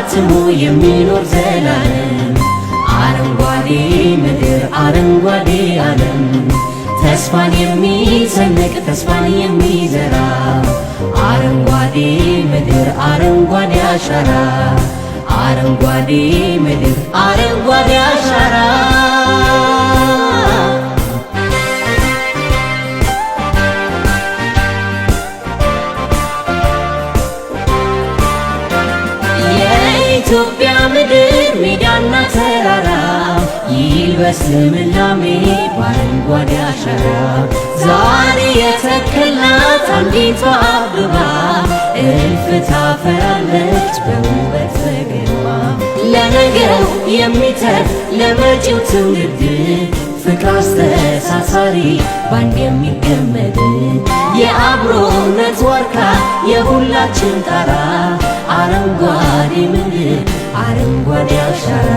ታትሞ የሚኖር ዘላለም አረንጓዴ ምድር አረንጓዴ ዓለም ተስፋን የሚሰንቅ ተስፋን የሚዘራ አረንጓዴ ምድር አረንጓዴ አሻራ አረንጓዴ ምድር አረንጓዴ አሻራ የኢትዮጵያ ምድር ሜዳና ተራራ ይልበስ ልምላሜ በአረንጓዴ አሻራ ዛሬ የተከልናት አንዲቷ አበባ እልፍ ታፈራለች በውበት በግርማ ለነገው የሚተርፍ ለመጪው ትውልድ ፍቅር አስተሳሳሪ ባንድ የሚገመድ የአብሮነት ዋርካ የሁላችን ጣራ አረንጓዴ ምድር አረንጓዴ አሻራ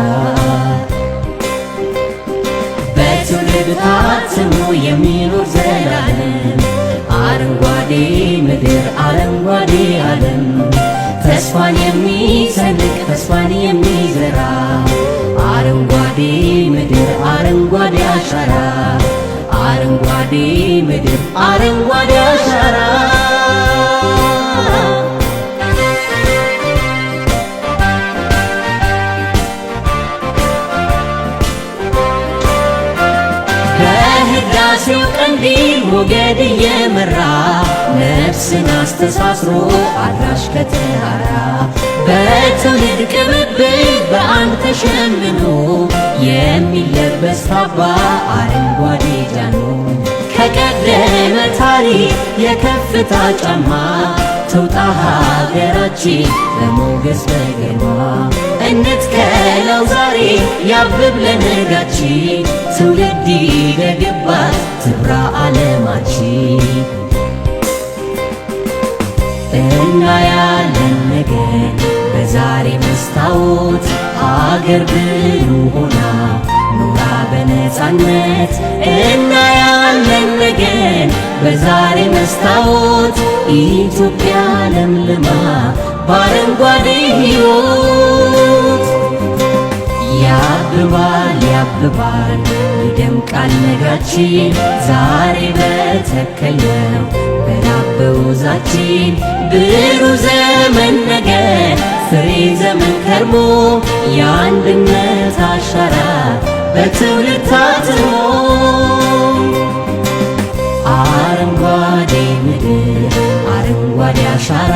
በትውልድ ታትሞ የሚኖር ዘላለም አረንጓዴ ምድር አረንጓዴ ዓለም ተስፋን የሚሰንቅ ተስፋን የሚዘራ አረንጓዴ ምድር አረንጓዴ አሻራ አረንጓዴ ምድር አረንጓዴ አሻራ በህዳሴው ቀንዲል ሞገድ እየመራ ነፍስን አስተሳስሮ አድራሽ ከተራራ በትውልድ ቅብብል በአንድ ተሸምኖ የሚለበስ ካባ አረንጓዴ ጃኖ ከቀደመ ታሪክ የከፍታ ጫማ ትውጣ ሀገራችን በሞገስ በግርማ እንትከለው ዛሬ ያብብ ለነጋችን ትውልድ ይደግባት ትብራ ዓለማችን እናያለን ነገን በዛሬ መስታወት ሀገር ብሩህ ሆና ኑራ በነፃነት እናያለን ነገን በዛሬ መስታወት ኢትዮጵያ ለምልማ በአረንጓዴ ሕይወት ያብባል ያብባል ይደምቃል ነጋችን ዛሬ በተከልነው በላበው ዛችን ብሩህ ዘመን ነገ ፍሬ ዘመን ከርሞ የአንድነት አሻራ በትውልድ ታትሞ አረንጓዴ ምድር አረንጓዴ አሻራ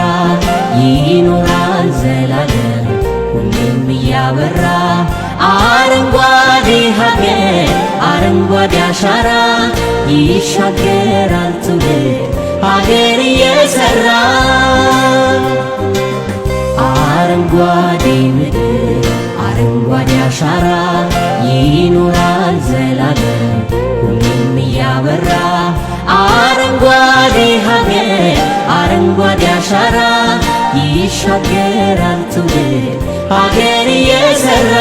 ይኖራል ዘላለም ሁሌም እያበራ አረንጓዴ ሀገር አረንጓዴ አሻራ ይሻገራል ትውልድ ሀገር እየሰራ አረንጓዴ ምድር አረንጓዴ አሻራ ይኖራል ዘላለም ሁሌም እያበራ አረንጓዴ ሀገር አረንጓዴ አሻራ ይሻገራል ትውልድ ሀገር እየሰራ